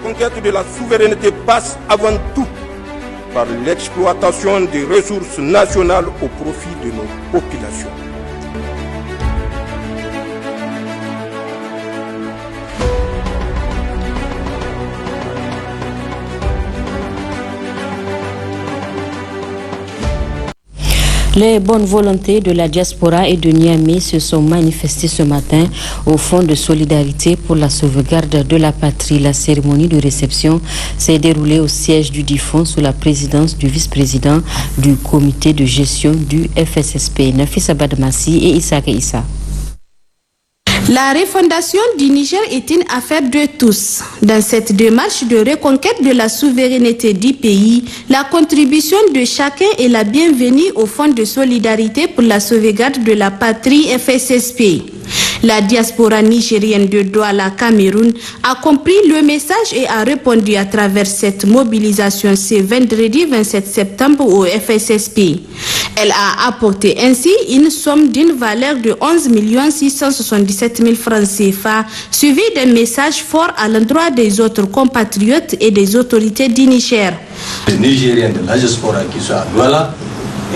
conquête de la souveraineté passe avant tout par l'exploitation des ressources nationales au profit de nos populations. Les bonnes volontés de la diaspora et de Niamey se sont manifestées ce matin au Fonds de solidarité pour la sauvegarde de la patrie. La cérémonie de réception s'est déroulée au siège du fonds sous la présidence du vice-président du comité de gestion du FSSP, Nafisa Badmassi et Issa Issa. La refondation du Niger est une affaire de tous. Dans cette démarche de reconquête de la souveraineté du pays, la contribution de chacun est la bienvenue au Fonds de solidarité pour la sauvegarde de la patrie FSSP. La diaspora nigérienne de Douala, Cameroun, a compris le message et a répondu à travers cette mobilisation ce vendredi 27 septembre au FSSP. Elle a apporté ainsi une somme d'une valeur de 11 677 000 francs CFA, suivi d'un message fort à l'endroit des autres compatriotes et des autorités du Niger. Les Nigériens de la diaspora qui sont à Douala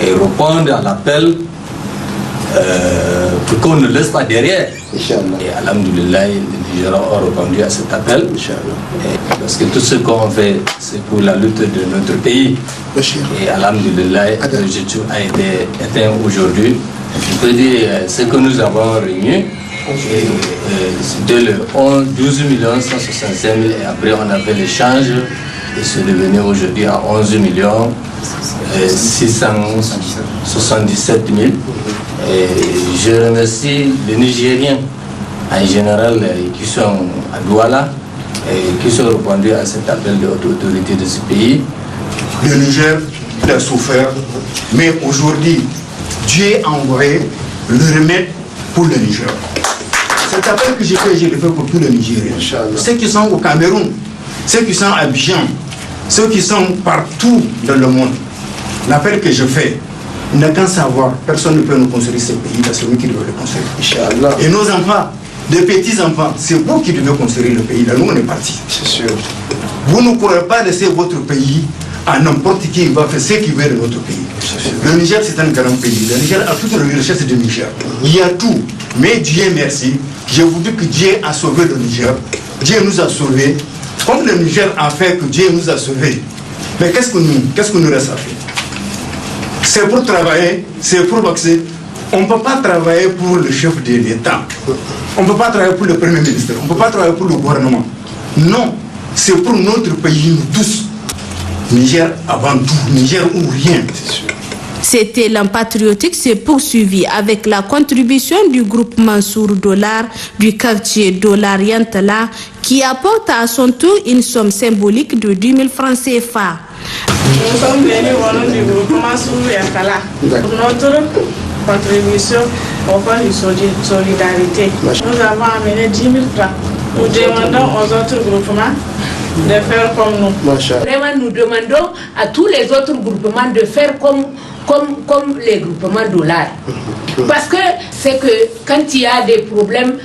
répondent à l'appel pour qu'on ne laisse pas derrière. Et alhamdoulilah, les Nigériens ont répondu à cet appel. Parce que tout ce qu'on fait, c'est pour la lutte de notre pays. Et alhamdoulilah, l'objectif a été atteint aujourd'hui. Je peux dire ce que nous avons réuni. C'était le 12 165 000 et après on a fait l'échange et c'est devenu aujourd'hui à 11 677 000. Et je remercie les Nigériens en général qui sont à Douala et qui sont répondus à cet appel de l'autorité de ce pays. Le Niger a souffert, mais aujourd'hui, Dieu a envoyé le remède pour le Niger. Cet appel que j'ai fait, je le fais pour tous les Nigériens. Ceux qui sont au Cameroun, ceux qui sont à Abidjan, ceux qui sont partout dans le monde. L'appel que je fais, il n'a qu'à savoir, personne ne peut nous construire ce pays, c'est nous qui devons le construire. Et nos enfants, des petits-enfants, c'est vous qui devez construire le pays. Là, nous, on est partis. C'est sûr. Vous ne pourrez pas laisser votre pays à n'importe qui va faire ce qu'il veut de notre pays. Le Niger, c'est un grand pays. Le Niger a toutes les richesses du Niger. Il y a tout. Mais Dieu merci. Je vous dis que Dieu a sauvé le Niger. Dieu nous a sauvés. Comme le Niger a fait que Dieu nous a sauvés. Mais qu'est-ce que nous reste à faire? C'est pour travailler, c'est pour boxer. On ne peut pas travailler pour le chef de l'État. On ne peut pas travailler pour le Premier ministre. On ne peut pas travailler pour le gouvernement. Non, c'est pour notre pays, nous tous. Niger avant tout, Niger ou rien. Cet élan patriotique s'est poursuivi avec la contribution du groupement Sour Dollar du quartier Dollar Yantala qui apporte à son tour une somme symbolique de 10 000 francs CFA. Nous sommes venus au nom du groupement Sour Yantala pour notre contribution au fonds de solidarité. Nous avons amené 10 000 francs. Nous demandons aux autres groupements de faire comme nous. Vraiment, nous demandons à tous les autres groupements de faire comme les groupements dollars. Parce que c'est que quand il y a des problèmes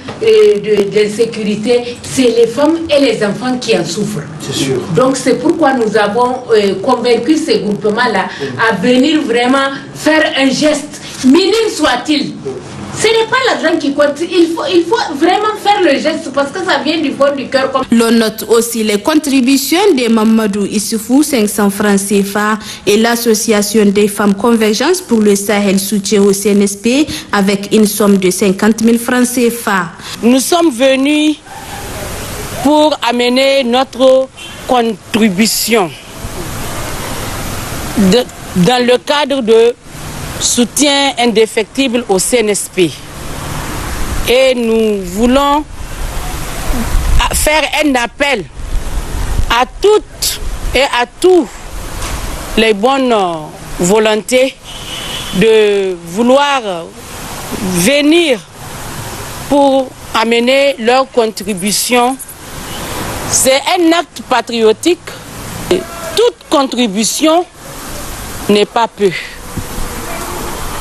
d'insécurité, c'est les femmes et les enfants qui en souffrent. C'est sûr. Donc c'est pourquoi nous avons convaincu ces groupements-là à venir vraiment faire un geste, minime soit-il. Ce n'est pas l'argent qui compte, il faut vraiment faire le geste parce que ça vient du fond du cœur. L'on note aussi les contributions de Mamadou Issoufou, 500 francs CFA, et l'association des femmes Convergence pour le Sahel soutien au CNSP avec une somme de 50 000 francs CFA. Nous sommes venus pour amener notre contribution dans le cadre de soutien indéfectible au CNSP. Et nous voulons faire un appel à toutes et à tous les bonnes volontés de vouloir venir pour amener leur contribution. C'est un acte patriotique. Toute contribution n'est pas peu.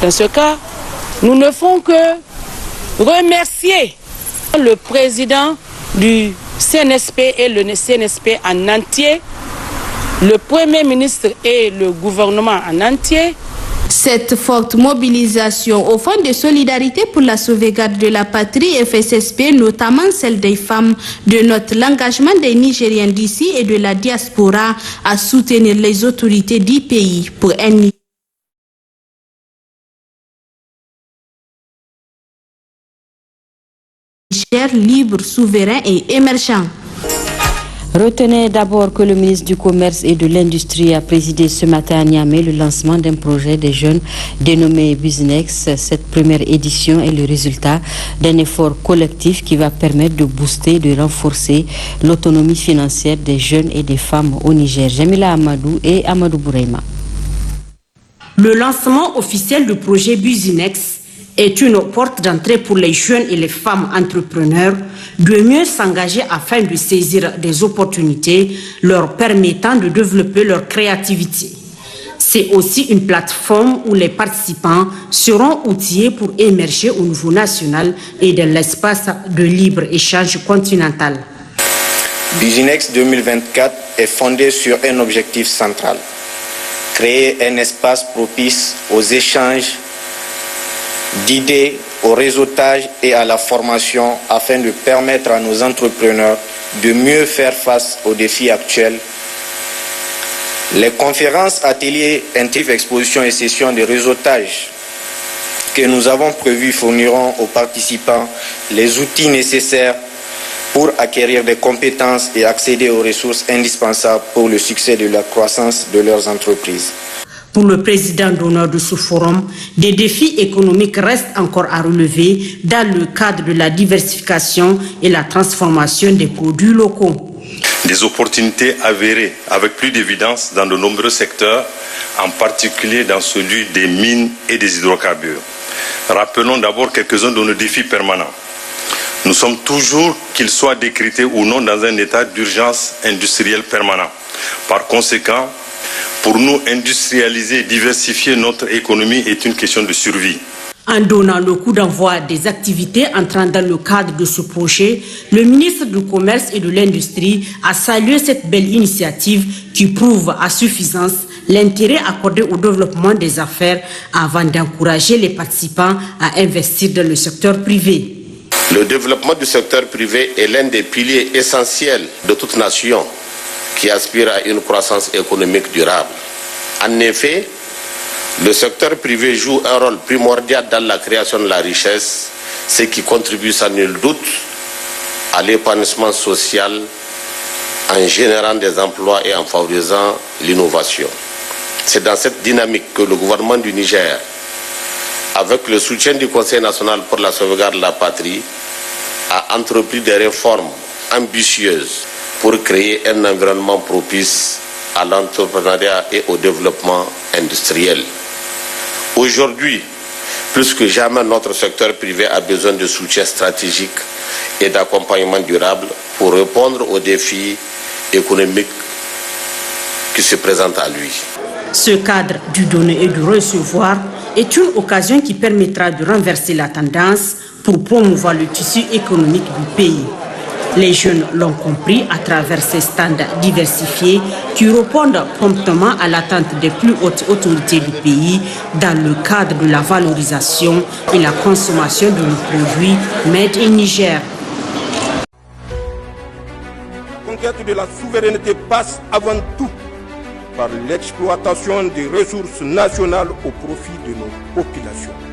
Dans ce cas, nous ne faisons que remercier le président du CNSP et le CNSP en entier, le Premier ministre et le gouvernement en entier. Cette forte mobilisation au Fonds de solidarité pour la sauvegarde de la patrie FSSP, notamment celle des femmes, dénote l'engagement des Nigériens d'ici et de la diaspora à soutenir les autorités du pays pour un Niger libre, souverain et émergent. Retenez d'abord que le ministre du Commerce et de l'Industrie a présidé ce matin à Niamey le lancement d'un projet des jeunes dénommé Businex. Cette première édition est le résultat d'un effort collectif qui va permettre de booster et de renforcer l'autonomie financière des jeunes et des femmes au Niger. Jamila Amadou et Amadou Bouraima. Le lancement officiel du projet Businex est une porte d'entrée pour les jeunes et les femmes entrepreneurs de mieux s'engager afin de saisir des opportunités leur permettant de développer leur créativité. C'est aussi une plateforme où les participants seront outillés pour émerger au niveau national et dans l'espace de libre-échange continental. Businex 2024 est fondé sur un objectif central: créer un espace propice aux échanges d'idées, au réseautage et à la formation afin de permettre à nos entrepreneurs de mieux faire face aux défis actuels. Les conférences, ateliers, interviews, expositions et sessions de réseautage que nous avons prévues fourniront aux participants les outils nécessaires pour acquérir des compétences et accéder aux ressources indispensables pour le succès de la croissance de leurs entreprises. Pour le président d'honneur de ce forum, des défis économiques restent encore à relever dans le cadre de la diversification et la transformation des produits locaux. Des opportunités avérées avec plus d'évidence dans de nombreux secteurs, en particulier dans celui des mines et des hydrocarbures. Rappelons d'abord quelques-uns de nos défis permanents. Nous sommes toujours, qu'ils soient décrétés ou non, dans un état d'urgence industrielle permanent. Par conséquent, pour nous, industrialiser et diversifier notre économie est une question de survie. En donnant le coup d'envoi des activités entrant dans le cadre de ce projet, le ministre du Commerce et de l'Industrie a salué cette belle initiative qui prouve à suffisance l'intérêt accordé au développement des affaires avant d'encourager les participants à investir dans le secteur privé. Le développement du secteur privé est l'un des piliers essentiels de toute nation qui aspire à une croissance économique durable. En effet, le secteur privé joue un rôle primordial dans la création de la richesse, ce qui contribue sans nul doute à l'épanouissement social en générant des emplois et en favorisant l'innovation. C'est dans cette dynamique que le gouvernement du Niger, avec le soutien du Conseil national pour la sauvegarde de la patrie, a entrepris des réformes ambitieuses pour créer un environnement propice à l'entrepreneuriat et au développement industriel. Aujourd'hui, plus que jamais, notre secteur privé a besoin de soutien stratégique et d'accompagnement durable pour répondre aux défis économiques qui se présentent à lui. Ce cadre du donner et du recevoir est une occasion qui permettra de renverser la tendance pour promouvoir le tissu économique du pays. Les jeunes l'ont compris à travers ces stands diversifiés qui répondent promptement à l'attente des plus hautes autorités du pays dans le cadre de la valorisation et la consommation de nos produits made in Niger. La conquête de la souveraineté passe avant tout par l'exploitation des ressources nationales au profit de nos populations.